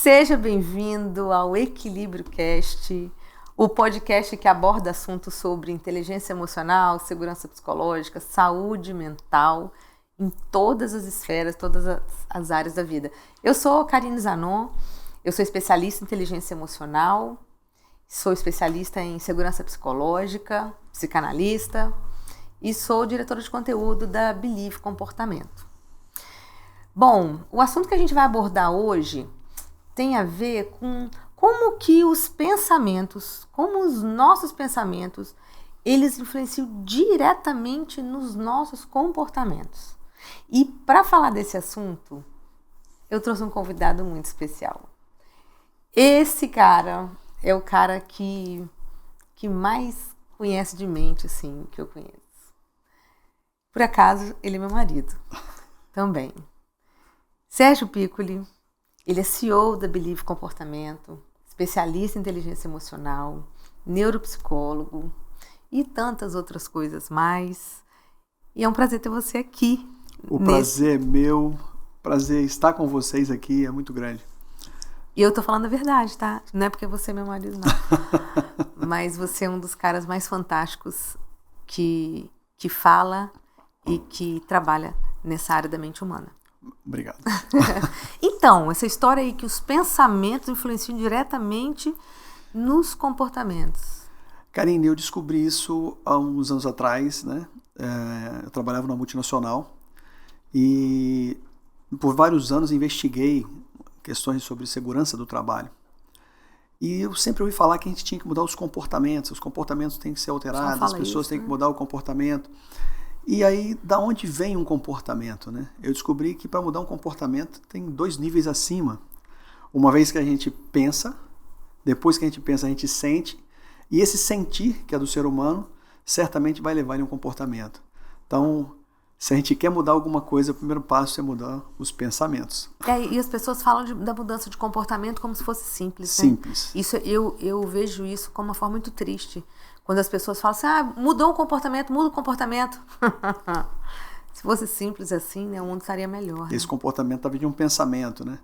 Seja bem-vindo ao Equilíbrio Cast, o podcast que aborda assuntos sobre inteligência emocional, segurança psicológica, saúde mental, em todas as esferas, todas as áreas da vida. Eu sou Karine Zanon, eu sou especialista em inteligência emocional, sou especialista em segurança psicológica, psicanalista e sou diretora de conteúdo da Believe Comportamento. Bom, o assunto que a gente vai abordar hoje tem a ver com como que os pensamentos, como os nossos pensamentos, eles influenciam diretamente nos nossos comportamentos. E para falar desse assunto, eu trouxe um convidado muito especial. Esse cara é o cara que mais conhece de mente, assim, que eu conheço. Por acaso, ele é meu marido também. Sérgio Piccoli, ele é CEO da Believe Comportamento, especialista em inteligência emocional, neuropsicólogo e tantas outras coisas mais. E é um prazer ter você aqui. Prazer é meu, prazer estar com vocês aqui é muito grande. E eu tô falando a verdade, tá? Não é porque você é meu marido, não. Mas você é um dos caras mais fantásticos que fala e que trabalha nessa área da mente humana. Obrigado. Então, essa história aí que os pensamentos influenciam diretamente nos comportamentos. Karine, eu descobri isso há uns anos atrás, né? Eu trabalhava numa multinacional e por vários anos investiguei questões sobre segurança do trabalho. E eu sempre ouvi falar que a gente tinha que mudar os comportamentos têm que ser alterados, as pessoas têm que mudar o comportamento. E aí, da onde vem um comportamento, né? Eu descobri que para mudar um comportamento tem 2 níveis acima. Uma vez que a gente pensa, depois que a gente sente, e esse sentir, que é do ser humano, certamente vai levar ele a um comportamento. Então, se a gente quer mudar alguma coisa, o primeiro passo é mudar os pensamentos. E as pessoas falam da mudança de comportamento como se fosse simples, né? Simples. Isso, eu vejo isso como uma forma muito triste. Quando as pessoas falam assim, mudou o comportamento, muda o comportamento. Se fosse simples assim, né, o mundo estaria melhor. Esse comportamento está vindo de um pensamento, né?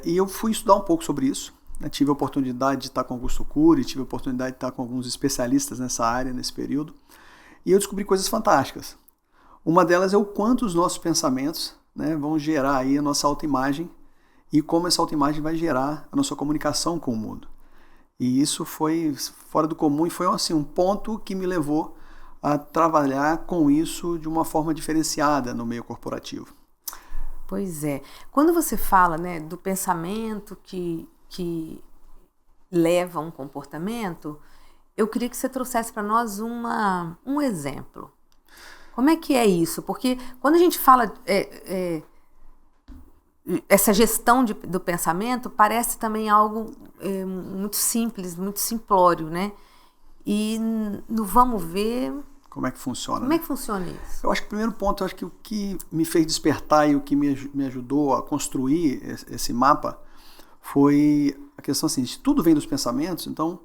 E eu fui estudar um pouco sobre isso. Né? Tive a oportunidade de estar com Augusto Cury, tive a oportunidade de estar com alguns especialistas nessa área, nesse período. E eu descobri coisas fantásticas. Uma delas é o quanto os nossos pensamentos, né, vão gerar aí a nossa autoimagem e como essa autoimagem vai gerar a nossa comunicação com o mundo. E isso foi fora do comum e foi assim, um ponto que me levou a trabalhar com isso de uma forma diferenciada no meio corporativo. Pois é. Quando você fala, né, do pensamento que leva a um comportamento, eu queria que você trouxesse para nós um exemplo. Como é que é isso? Porque quando a gente fala essa gestão do pensamento, parece também algo muito simples, muito simplório, né? E no vamos ver... Como é que funciona? Como é que funciona isso? Eu acho que o primeiro ponto, que o que me fez despertar e o que me ajudou a construir esse mapa foi a questão assim, tudo vem dos pensamentos, então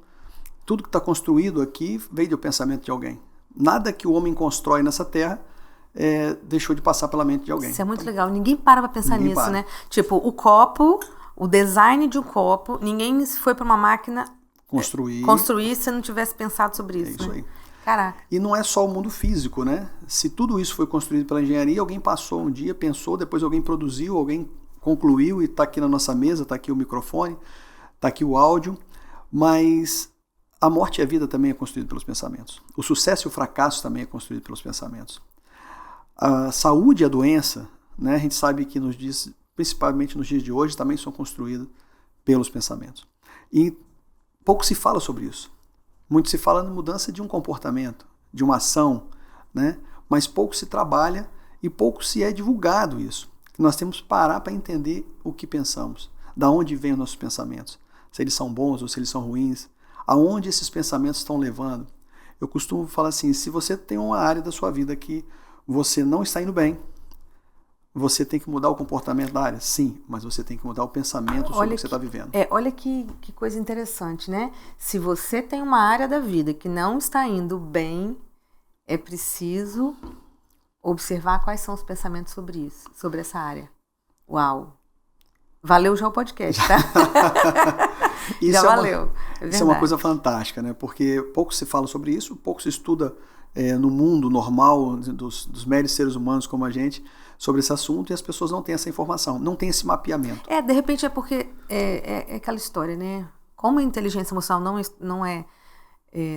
tudo que está construído aqui veio do pensamento de alguém. Nada que o homem constrói nessa terra deixou de passar pela mente de alguém. Isso é muito legal. Ninguém para pensar nisso, né? Tipo, o copo, o design de um copo, ninguém foi para uma máquina construir se não tivesse pensado sobre isso. É isso, né? Aí. Caraca. E não é só o mundo físico, né? Se tudo isso foi construído pela engenharia, alguém passou um dia, pensou, depois alguém produziu, alguém concluiu e está aqui na nossa mesa, está aqui o microfone, está aqui o áudio, mas a morte e a vida também é construído pelos pensamentos. O sucesso e o fracasso também é construído pelos pensamentos. A saúde e a doença, né, a gente sabe que principalmente nos dias de hoje, também são construídos pelos pensamentos. E pouco se fala sobre isso. Muito se fala na mudança de um comportamento, de uma ação, né, mas pouco se trabalha e pouco se é divulgado isso. Nós temos que parar para entender o que pensamos, da onde vêm os nossos pensamentos, se eles são bons ou se eles são ruins, aonde esses pensamentos estão levando. Eu costumo falar assim, se você tem uma área da sua vida que você não está indo bem, você tem que mudar o comportamento da área? Sim, mas você tem que mudar o pensamento sobre o que você está vivendo. Olha que coisa interessante, né? Se você tem uma área da vida que não está indo bem, é preciso observar quais são os pensamentos sobre isso, sobre essa área. Uau! valeu já o podcast, tá? Isso já valeu. Isso é uma coisa fantástica, né? Porque pouco se fala sobre isso, pouco se estuda no mundo normal dos médios seres humanos como a gente sobre esse assunto, e as pessoas não têm essa informação, não têm esse mapeamento. De repente é porque é aquela história, né? Como a inteligência emocional não é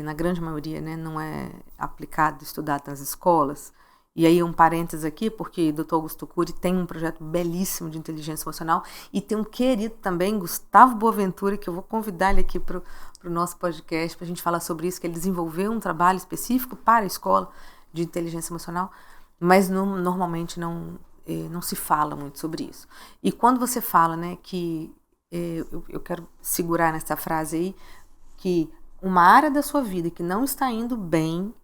na grande maioria, né, não é aplicado, estudado nas escolas. E aí um parênteses aqui, porque o Dr. Augusto Cury tem um projeto belíssimo de inteligência emocional e tem um querido também, Gustavo Boaventura, que eu vou convidar ele aqui para o nosso podcast para a gente falar sobre isso, que ele desenvolveu um trabalho específico para a escola de inteligência emocional, mas normalmente não se fala muito sobre isso. E quando você fala, né, que eu quero segurar nessa frase aí, que uma área da sua vida que não está indo bem,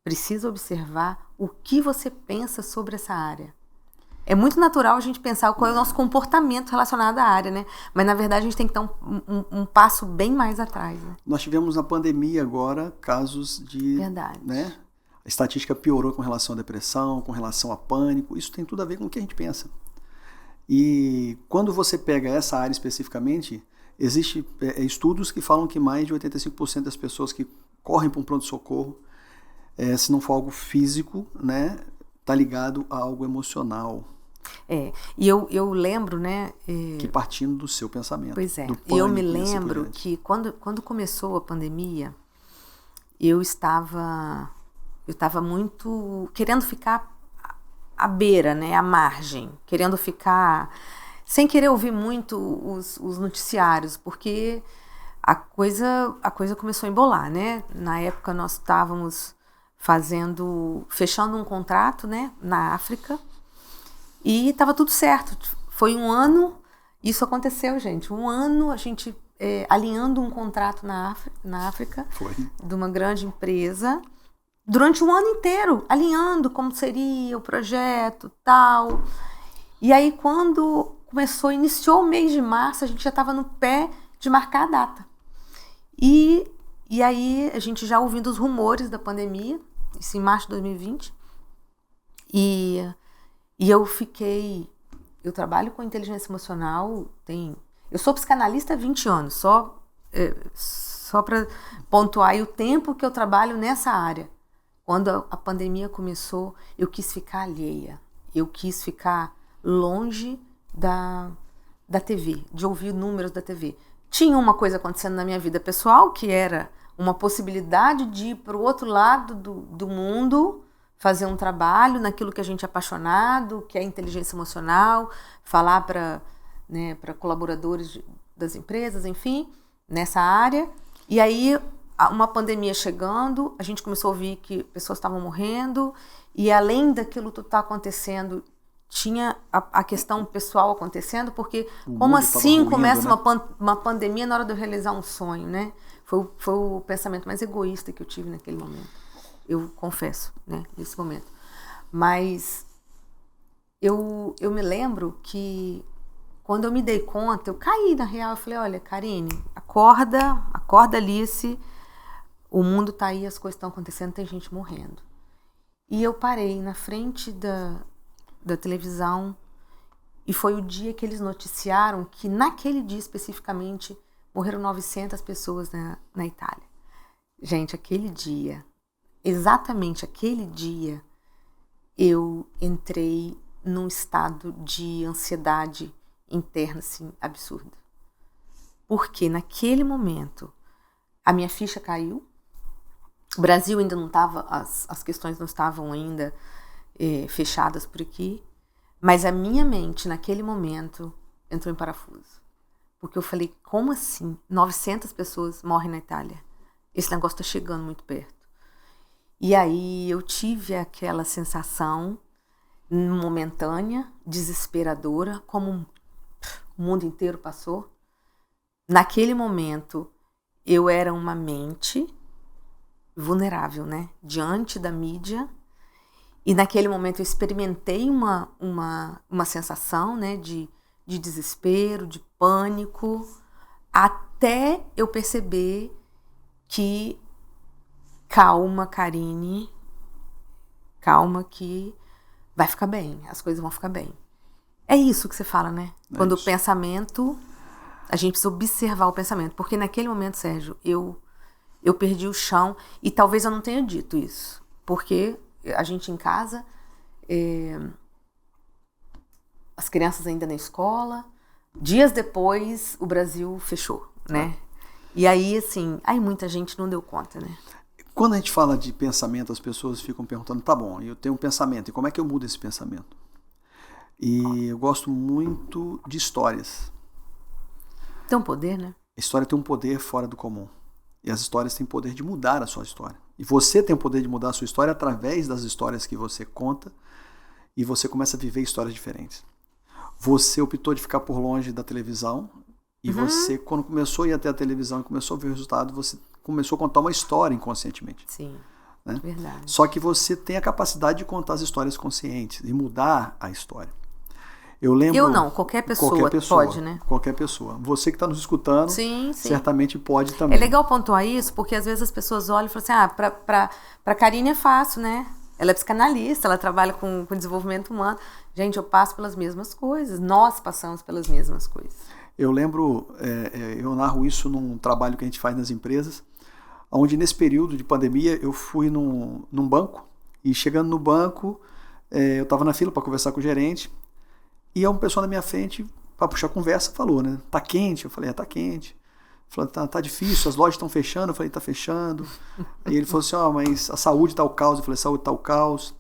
precisa observar o que você pensa sobre essa área. É muito natural a gente pensar qual é o nosso comportamento relacionado à área, né? Mas, na verdade, a gente tem que dar um passo bem mais atrás. Né? Nós tivemos na pandemia agora casos de... Verdade. Né? A estatística piorou com relação à depressão, com relação a pânico. Isso tem tudo a ver com o que a gente pensa. E quando você pega essa área especificamente, existem estudos que falam que mais de 85% das pessoas que correm para um pronto-socorro, se não for algo físico, né, tá ligado a algo emocional. E eu lembro, né... Que partindo do seu pensamento. Pois é, e eu me lembro que quando começou a pandemia, eu estava muito querendo ficar à beira, né, à margem, querendo ficar... sem querer ouvir muito os noticiários, porque a coisa começou a embolar, né? Na época nós estávamos fechando um contrato, né, na África, e estava tudo certo. Foi um ano, isso aconteceu, gente, um ano a gente alinhando um contrato na África, de uma grande empresa, durante um ano inteiro, alinhando como seria o projeto, tal. E aí quando iniciou o mês de março, a gente já estava no pé de marcar a data. E aí a gente já ouvindo os rumores da pandemia, isso em março de 2020, e eu trabalho com inteligência emocional, eu sou psicanalista há 20 anos, só para pontuar aí o tempo que eu trabalho nessa área. Quando a pandemia começou, eu quis ficar alheia, eu quis ficar longe da TV, de ouvir números da TV. Tinha uma coisa acontecendo na minha vida pessoal, que era uma possibilidade de ir para o outro lado do mundo, fazer um trabalho naquilo que a gente é apaixonado, que é inteligência emocional, falar para colaboradores das empresas, enfim, nessa área. E aí, uma pandemia chegando, a gente começou a ouvir que pessoas estavam morrendo, e além daquilo tudo estar acontecendo, tinha a questão pessoal acontecendo, porque como assim ruindo, começa, né? uma pandemia na hora de eu realizar um sonho, né? Foi o pensamento mais egoísta que eu tive naquele momento. Eu confesso, né? Nesse momento. Mas eu me lembro que quando eu me dei conta, eu caí na real, eu falei, olha, Karine, acorda Alice, o mundo tá aí, as coisas estão acontecendo, tem gente morrendo. E eu parei na frente da televisão, e foi o dia que eles noticiaram que naquele dia especificamente morreram 900 pessoas na Itália. Gente, aquele dia, exatamente aquele dia, eu entrei num estado de ansiedade interna, assim, absurda. Porque naquele momento a minha ficha caiu, o Brasil ainda não estava, as questões não estavam ainda fechadas por aqui, mas a minha mente naquele momento entrou em parafuso, porque eu falei, como assim 900 pessoas morrem na Itália? Esse negócio está chegando muito perto. E aí eu tive aquela sensação momentânea, desesperadora, como o mundo inteiro passou. Naquele momento eu era uma mente vulnerável, né, diante da mídia. E naquele momento eu experimentei uma sensação, né, de desespero, de pânico, até eu perceber que calma, Karine, calma que vai ficar bem, as coisas vão ficar bem. É isso que você fala, né? É Quando isso. o pensamento... A gente precisa observar o pensamento. Porque naquele momento, Sérgio, eu perdi o chão. E talvez eu não tenha dito isso. Porque a gente em casa... as crianças ainda na escola. Dias depois, o Brasil fechou, né? E aí, assim... Aí muita gente não deu conta, né? Quando a gente fala de pensamento, as pessoas ficam perguntando, tá bom, eu tenho um pensamento, e como é que eu mudo esse pensamento? E eu gosto muito de histórias. Tem um poder, né? A história tem um poder fora do comum. E as histórias têm o poder de mudar a sua história. E você tem o poder de mudar a sua história através das histórias que você conta e você começa a viver histórias diferentes. Você optou de ficar por longe da televisão e você, quando começou a ir até a televisão e começou a ver o resultado, você começou a contar uma história inconscientemente. Sim, né? Verdade. Só que você tem a capacidade de contar as histórias conscientes e mudar a história. Eu lembro... Eu não, qualquer pessoa pode, né? Qualquer pessoa. Você que está nos escutando, sim. certamente pode também. É legal pontuar isso, porque às vezes as pessoas olham e falam assim, pra Karine é fácil, né? Ela é psicanalista, ela trabalha com desenvolvimento humano. Gente, eu passo pelas mesmas coisas, nós passamos pelas mesmas coisas. Eu lembro, eu narro isso num trabalho que a gente faz nas empresas, onde nesse período de pandemia eu fui num banco, e chegando no banco, eu estava na fila para conversar com o gerente, e uma pessoa na minha frente, para puxar conversa, falou, né? Tá quente? Eu falei, tá quente. Falou, tá difícil, as lojas estão fechando. Eu falei, tá fechando. Aí ele falou assim, mas a saúde tá o caos. Eu falei, saúde tá o caos.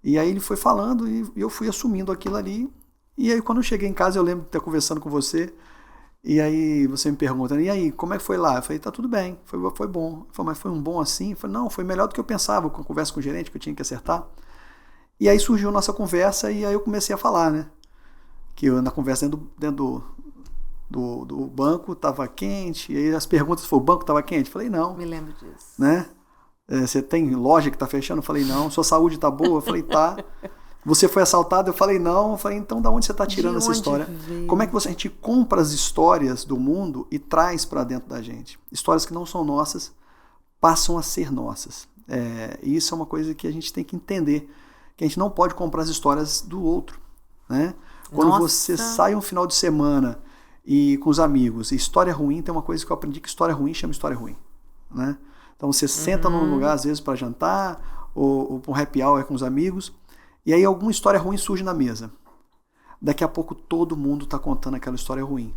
E aí ele foi falando e eu fui assumindo aquilo ali. E aí quando eu cheguei em casa, eu lembro de estar conversando com você. E aí você me pergunta, e aí, como é que foi lá? Eu falei, tá tudo bem, foi bom. Ele falou, mas foi um bom assim? Eu falei, não, foi melhor do que eu pensava, com a conversa com o gerente, que eu tinha que acertar. E aí surgiu a nossa conversa e aí eu comecei a falar, né? Que eu, na conversa dentro do banco estava quente, e aí as perguntas foram, o banco estava quente? Eu falei, não. Me lembro disso. Né? Você tem loja que está fechando? Eu falei, não. Sua saúde está boa? Eu falei, tá. Você foi assaltado? Eu falei, não. Eu falei, então da onde você está tirando essa história? Veio? Como é que a gente compra as histórias do mundo e traz para dentro da gente? Histórias que não são nossas passam a ser nossas. E isso é uma coisa que a gente tem que entender, que a gente não pode comprar as histórias do outro, né? Quando você sai um final de semana e com os amigos, e história ruim, tem uma coisa que eu aprendi, que história ruim chama história ruim, né? Então você senta num lugar, às vezes, para jantar, ou para um happy hour com os amigos, e aí alguma história ruim surge na mesa. Daqui a pouco todo mundo está contando aquela história ruim.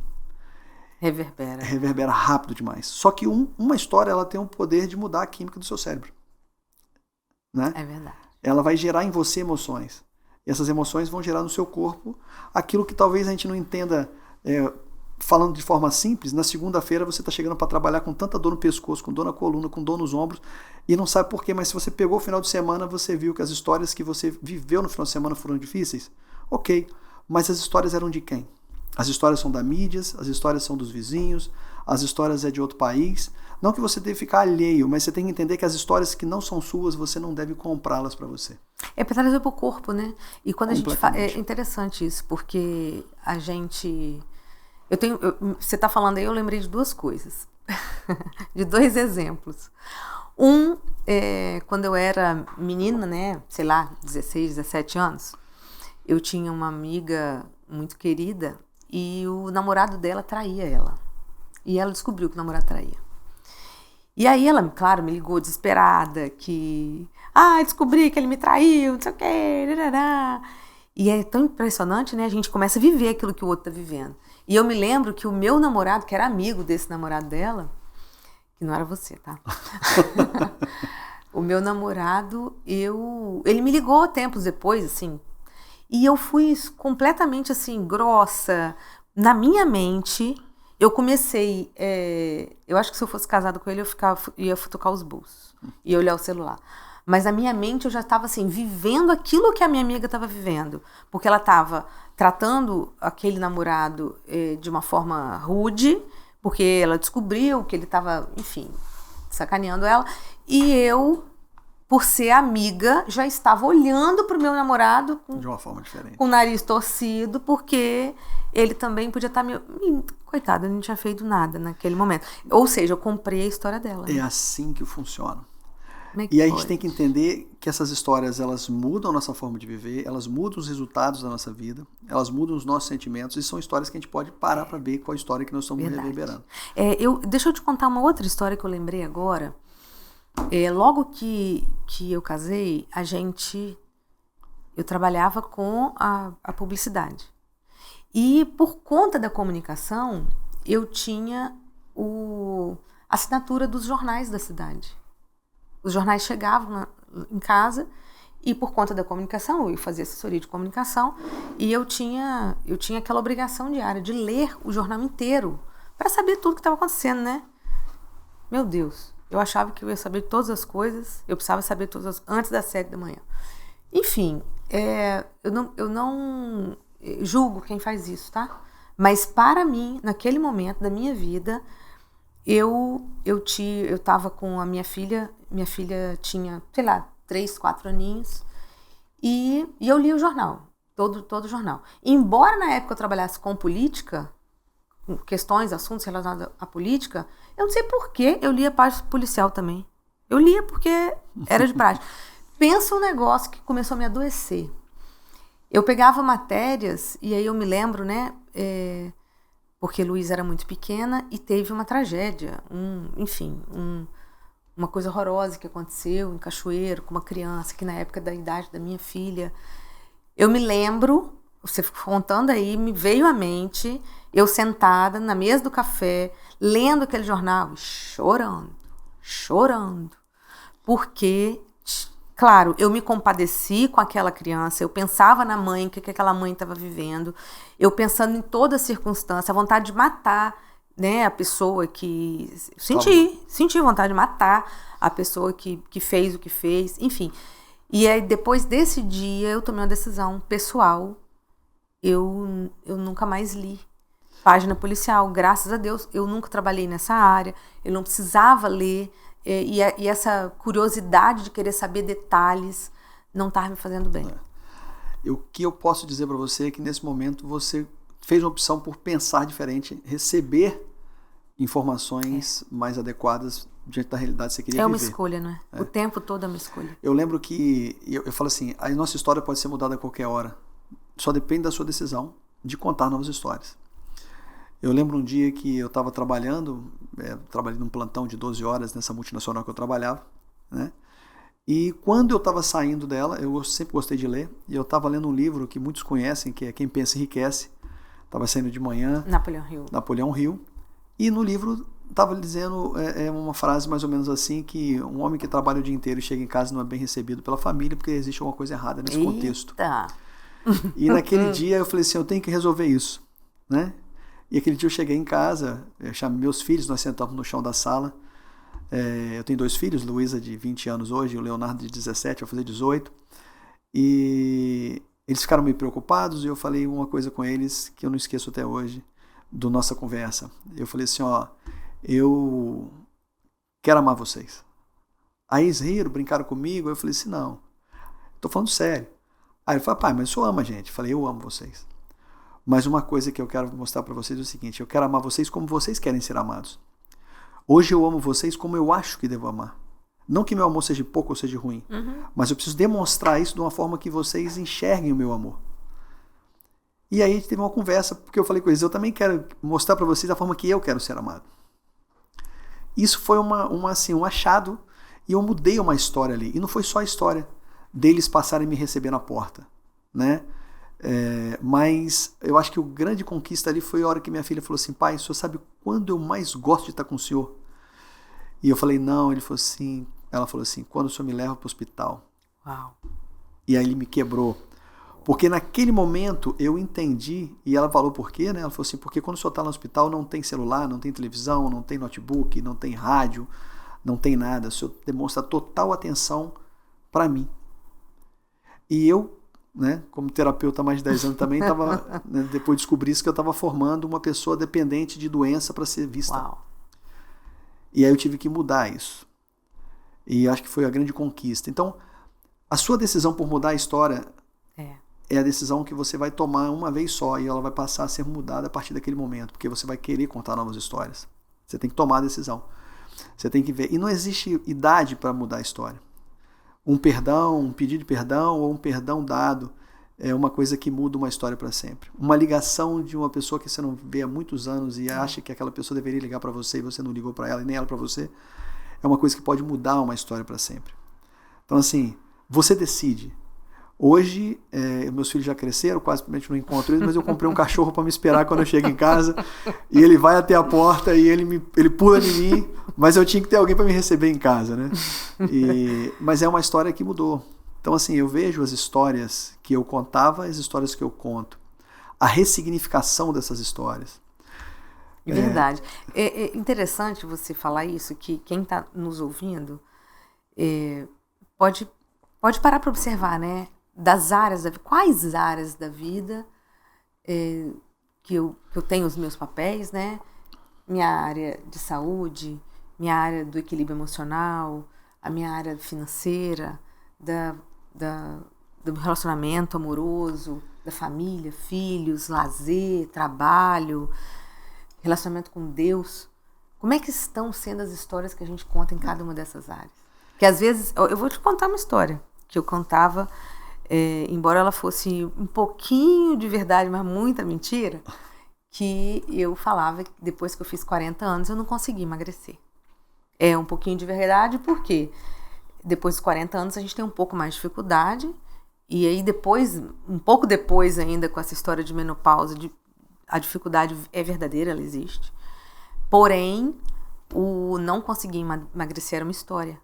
Reverbera rápido demais. Só que uma história, ela tem o poder de mudar a química do seu cérebro, né? É verdade. Ela vai gerar em você emoções. E essas emoções vão gerar no seu corpo aquilo que talvez a gente não entenda, falando de forma simples. Na segunda-feira você está chegando para trabalhar com tanta dor no pescoço, com dor na coluna, com dor nos ombros, e não sabe por quê, mas se você pegou o final de semana, você viu que as histórias que você viveu no final de semana foram difíceis. Ok, mas as histórias eram de quem? As histórias são da mídia, as histórias são dos vizinhos, as histórias é de outro país. Não que você deve ficar alheio, mas você tem que entender que as histórias que não são suas, você não deve comprá-las para você. É para trazer para o corpo, né? E quando a gente é interessante isso, porque a gente... você está falando aí, eu lembrei de duas coisas. De dois exemplos. Quando eu era menina, né? Sei lá, 16, 17 anos, eu tinha uma amiga muito querida e o namorado dela traía ela. E ela descobriu que o namorado traía. E aí ela, claro, me ligou desesperada, que... descobri que ele me traiu, não sei o quê... E é tão impressionante, né? A gente começa a viver aquilo que o outro tá vivendo. E eu me lembro que o meu namorado, que era amigo desse namorado dela, que não era você, tá? O meu namorado, ele me ligou tempos depois, assim, e eu fui completamente, assim, grossa. Na minha mente... Eu comecei, eu acho que se eu fosse casada com ele, ia futucar os bolsos, ia olhar o celular. Mas na minha mente eu já estava assim, vivendo aquilo que a minha amiga estava vivendo. Porque ela estava tratando aquele namorado de uma forma rude, porque ela descobriu que ele estava, enfim, sacaneando ela. E eu, por ser amiga, já estava olhando para o meu namorado de uma forma diferente, com o nariz torcido, porque ele também podia estar coitado, ele não tinha feito nada naquele momento. Ou seja, eu comprei a história dela. É assim que funciona. Como é que E a gente pode? tem que entender que essas histórias, elas mudam a nossa forma de viver, elas mudam os resultados da nossa vida, elas mudam os nossos sentimentos, e são histórias que a gente pode parar para ver qual a história que nós estamos reverberando. Deixa eu te contar uma outra história que eu lembrei agora. Logo que eu casei, eu trabalhava com a publicidade. E por conta da comunicação, eu tinha a assinatura dos jornais da cidade. Os jornais chegavam em casa e por conta da comunicação, eu fazia assessoria de comunicação e eu tinha aquela obrigação diária de ler o jornal inteiro para saber tudo que estava acontecendo, né? Meu Deus, eu achava que eu ia saber todas as coisas, eu precisava saber todas antes das 7 da manhã. Enfim, eu não julgo quem faz isso, tá? Mas para mim, naquele momento da minha vida, eu estava com a minha filha tinha, sei lá, 3, 4 aninhos, e eu li o jornal, todo o jornal. Embora na época eu trabalhasse com política, com questões, assuntos relacionados à política, eu não sei por que eu lia página policial também. Eu lia porque era de prática. Pensa um negócio que começou a me adoecer. Eu pegava matérias, e aí eu me lembro, né, porque Luísa era muito pequena e teve uma tragédia, uma coisa horrorosa que aconteceu em Cachoeiro com uma criança que na época da idade da minha filha. Eu me lembro, você contando aí, me veio à mente, eu sentada na mesa do café, lendo aquele jornal, chorando, porque, claro, eu me compadeci com aquela criança, eu pensava na mãe, o que aquela mãe estava vivendo, eu pensando em toda a circunstância, a vontade de matar, né, a pessoa que... Senti vontade de matar a pessoa que fez o que fez, enfim. E aí, depois desse dia, eu tomei uma decisão pessoal. Eu nunca mais li página policial, graças a Deus. Eu nunca trabalhei nessa área, eu não precisava ler, e essa curiosidade de querer saber detalhes não estava me fazendo bem. O que eu posso dizer para você é que nesse momento você fez uma opção por pensar diferente, receber informações mais adequadas diante da realidade que você queria viver. É uma escolha, não é? O tempo todo é uma escolha. Eu lembro que, eu falo assim, a nossa história pode ser mudada a qualquer hora. Só depende da sua decisão de contar novas histórias. Eu lembro um dia que eu estava trabalhei num plantão de 12 horas nessa multinacional que eu trabalhava, né? E quando eu estava saindo dela, eu sempre gostei de ler, e eu estava lendo um livro que muitos conhecem, que é Quem Pensa Enriquece. Estava saindo de manhã. Napoleão Hill. E no livro estava dizendo uma frase mais ou menos assim, que um homem que trabalha o dia inteiro e chega em casa não é bem recebido pela família porque existe alguma coisa errada nesse contexto. E naquele dia eu falei assim, eu tenho que resolver isso, né? E aquele dia eu cheguei em casa, eu chamei meus filhos, nós sentamos no chão da sala. Eu tenho 2 filhos, Luísa de 20 anos hoje, o Leonardo de 17, vai fazer 18. E eles ficaram meio preocupados, e eu falei uma coisa com eles que eu não esqueço até hoje, da nossa conversa. Eu falei assim, eu quero amar vocês. Aí eles riram, brincaram comigo, eu falei assim, não, tô falando sério. Aí ele falou, pai, mas o senhor ama a gente? Eu falei, eu amo vocês. Mas uma coisa que eu quero mostrar para vocês é o seguinte, eu quero amar vocês como vocês querem ser amados. Hoje eu amo vocês como eu acho que devo amar. Não que meu amor seja pouco ou seja ruim, mas eu preciso demonstrar isso de uma forma que vocês enxerguem o meu amor. E aí a gente teve uma conversa, porque eu falei com eles, eu também quero mostrar para vocês a forma que eu quero ser amado. Isso foi um achado, e eu mudei uma história ali. E não foi só a história deles passarem a me receber na porta, né? Mas eu acho que o grande conquista ali foi a hora que minha filha falou assim, pai, o senhor sabe quando eu mais gosto de estar com o senhor? E eu falei, não. Ela falou assim, quando o senhor me leva para o hospital. Uau. E aí ele me quebrou. Porque naquele momento eu entendi, e ela falou por quê, né? Ela falou assim, porque quando o senhor está no hospital não tem celular, não tem televisão, não tem notebook, não tem rádio, não tem nada. O senhor demonstra total atenção para mim. E eu, né, como terapeuta há mais de 10 anos também, depois descobri isso, que eu estava formando uma pessoa dependente de doença para ser vista. Uau. E aí eu tive que mudar isso. E acho que foi a grande conquista. Então, a sua decisão por mudar a história é a decisão que você vai tomar uma vez só, e ela vai passar a ser mudada a partir daquele momento, porque você vai querer contar novas histórias. Você tem que tomar a decisão. Você tem que ver. E não existe idade para mudar a história. Um perdão, um pedido de perdão ou um perdão dado é uma coisa que muda uma história para sempre. Uma ligação de uma pessoa que você não vê há muitos anos e acha que aquela pessoa deveria ligar para você e você não ligou para ela e nem ela para você, é uma coisa que pode mudar uma história para sempre. Então, assim, você decide. Hoje, meus filhos já cresceram, quase não encontro eles, mas eu comprei um cachorro para me esperar quando eu chego em casa, e ele vai até a porta e ele pula em mim, mas eu tinha que ter alguém para me receber em casa, né? Mas é uma história que mudou. Então, assim, eu vejo as histórias que eu contava, as histórias que eu conto, a ressignificação dessas histórias. Verdade. É interessante você falar isso, que quem está nos ouvindo pode parar para observar, né? Das áreas da vida, quais áreas da vida que eu tenho os meus papéis, né? Minha área de saúde, minha área do equilíbrio emocional, a minha área financeira, do relacionamento amoroso, da família, filhos, lazer, trabalho, relacionamento com Deus. Como é que estão sendo as histórias que a gente conta em cada uma dessas áreas? Porque às vezes, eu vou te contar uma história que eu contava, embora ela fosse um pouquinho de verdade, mas muita mentira, que eu falava que depois que eu fiz 40 anos eu não consegui emagrecer. É um pouquinho de verdade porque depois dos 40 anos a gente tem um pouco mais de dificuldade, e aí depois, um pouco depois ainda com essa história de menopausa, a dificuldade é verdadeira, ela existe. Porém, o não conseguir emagrecer era uma história.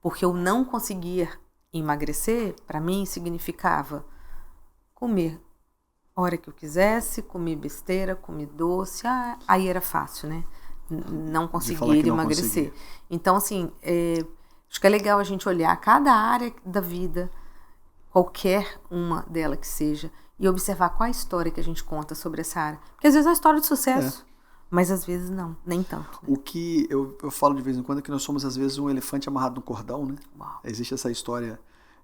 Porque eu não conseguir emagrecer, para mim, significava comer a hora que eu quisesse, comer besteira, comer doce. Aí era fácil, né? Não conseguir emagrecer. Então, assim, acho que é legal a gente olhar cada área da vida, qualquer uma dela que seja, e observar qual é a história que a gente conta sobre essa área. Porque às vezes é uma história de sucesso, mas às vezes não, nem tanto. Né? O que eu falo de vez em quando é que nós somos às vezes um elefante amarrado no cordão, né? Uau. Existe essa história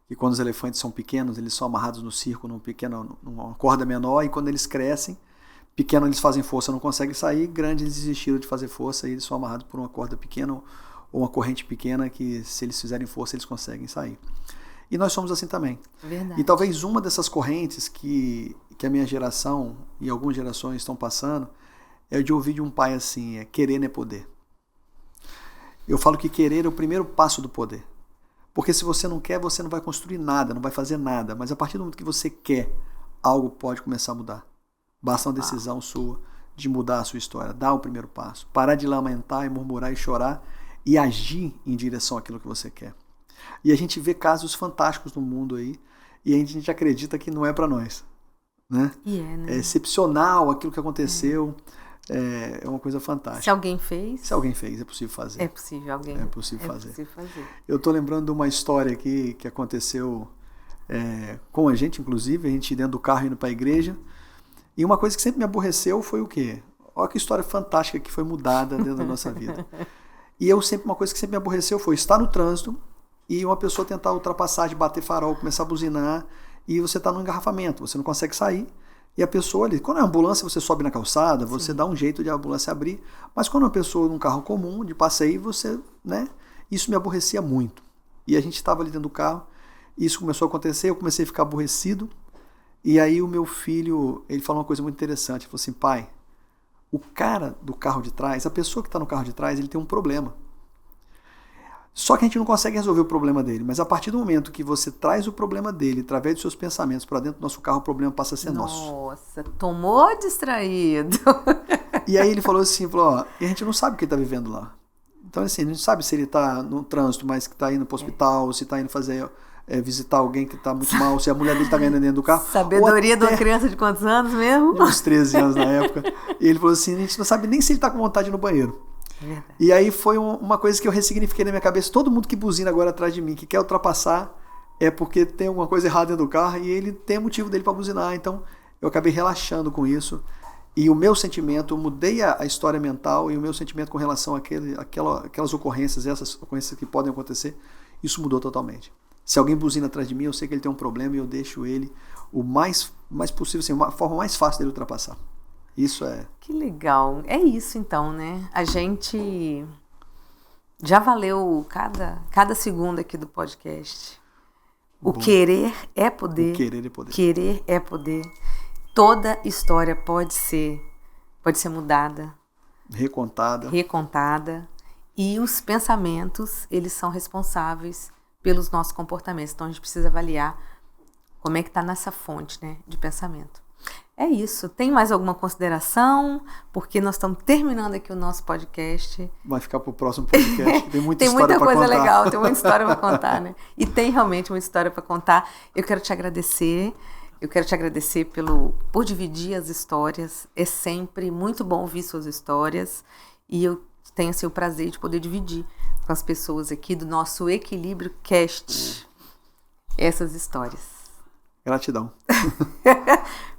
que quando os elefantes são pequenos, eles são amarrados no circo, numa corda menor, e quando eles crescem, pequeno eles fazem força, não conseguem sair, grande eles desistiram de fazer força e eles são amarrados por uma corda pequena ou uma corrente pequena que, se eles fizerem força, eles conseguem sair. E nós somos assim também. Verdade. E talvez uma dessas correntes que a minha geração e algumas gerações estão passando é de ouvir de um pai assim, querer não é poder. Eu falo que querer é o primeiro passo do poder. Porque se você não quer, você não vai construir nada, não vai fazer nada. Mas a partir do momento que você quer, algo pode começar a mudar. Basta uma decisão sua de mudar a sua história. Dar o primeiro passo. Parar de lamentar e murmurar e chorar e agir em direção àquilo que você quer. E a gente vê casos fantásticos no mundo aí e a gente acredita que não é para nós. Né? Né? É excepcional aquilo que aconteceu. É uma coisa fantástica. Se alguém fez... Se alguém fez, é possível fazer. É possível alguém. É possível fazer. Possível fazer. Eu estou lembrando de uma história aqui que aconteceu com a gente, inclusive, a gente dentro do carro indo para a igreja. E uma coisa que sempre me aborreceu foi o quê? Olha que história fantástica que foi mudada dentro da nossa vida. E uma coisa que sempre me aborreceu foi estar no trânsito e uma pessoa tentar ultrapassar, de bater farol, começar a buzinar, e você está no engarrafamento, você não consegue sair. E a pessoa ali, quando é ambulância, você sobe na calçada, você dá um jeito de a ambulância abrir, mas quando é uma pessoa num carro comum, de passeio, você, né? Isso me aborrecia muito. E a gente estava ali dentro do carro, e isso começou a acontecer, eu comecei a ficar aborrecido, e aí o meu filho, ele falou uma coisa muito interessante, ele falou assim, pai, o cara do carro de trás, a pessoa que está no carro de trás, ele tem um problema. Só que a gente não consegue resolver o problema dele, mas a partir do momento que você traz o problema dele, através dos seus pensamentos para dentro do nosso carro, o problema passa a ser nosso. Nossa, tomou distraído. E aí ele falou assim, e a gente não sabe o que ele está vivendo lá. Então assim, a gente sabe se ele está no trânsito, mas que está indo para o hospital, se está indo fazer visitar alguém que está muito mal, se a mulher dele está ganhando dentro do carro. Sabedoria de uma criança de quantos anos mesmo? De uns 13 anos na época. E ele falou assim, a gente não sabe nem se ele está com vontade no banheiro. Verdade. E aí foi uma coisa que eu ressignifiquei na minha cabeça. Todo mundo que buzina agora atrás de mim, que quer ultrapassar, é porque tem alguma coisa errada dentro do carro e ele tem motivo dele para buzinar. Então eu acabei relaxando com isso. E o meu sentimento, eu mudei a história mental e o meu sentimento com relação àquelas ocorrências, essas ocorrências que podem acontecer, isso mudou totalmente. Se alguém buzina atrás de mim, eu sei que ele tem um problema e eu deixo ele o mais possível, assim, uma forma mais fácil dele ultrapassar. Isso é... Que legal. É isso então, né? A gente Já valeu cada segundo aqui do podcast. O querer é poder. O querer é poder. Querer é poder. Toda história pode ser mudada. Recontada. E os pensamentos, eles são responsáveis pelos nossos comportamentos. Então, a gente precisa avaliar como é que está nessa fonte, né, de pensamento. É isso. Tem mais alguma consideração? Porque nós estamos terminando aqui o nosso podcast. Vai ficar para o próximo podcast. Tem muita história para contar. Tem muita coisa legal, tem muita história para contar, né? E tem realmente muita história para contar. Eu quero te agradecer. Por dividir as histórias. É sempre muito bom ouvir suas histórias. E eu tenho assim, o prazer de poder dividir com as pessoas aqui do nosso Equilíbrio Cast essas histórias. Gratidão.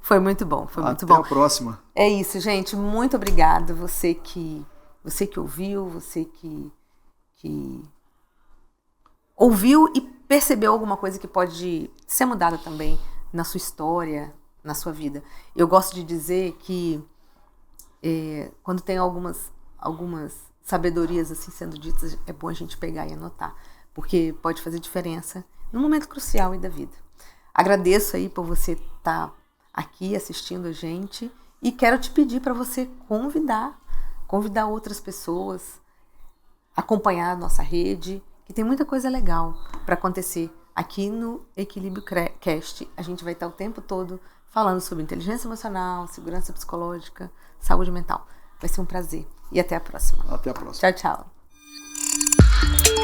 Foi muito bom, Até a próxima. É isso, gente. Muito obrigada. Você que ouviu, você que ouviu e percebeu alguma coisa que pode ser mudada também na sua história, na sua vida. Eu gosto de dizer que quando tem algumas sabedorias assim sendo ditas, é bom a gente pegar e anotar, porque pode fazer diferença num momento crucial aí da vida. Agradeço aí por você estar aqui assistindo a gente e quero te pedir para você convidar outras pessoas, acompanhar a nossa rede, que tem muita coisa legal para acontecer aqui no Equilíbrio Cast. A gente vai estar o tempo todo falando sobre inteligência emocional, segurança psicológica, saúde mental. Vai ser um prazer. E até a próxima. Até a próxima. Tchau, tchau.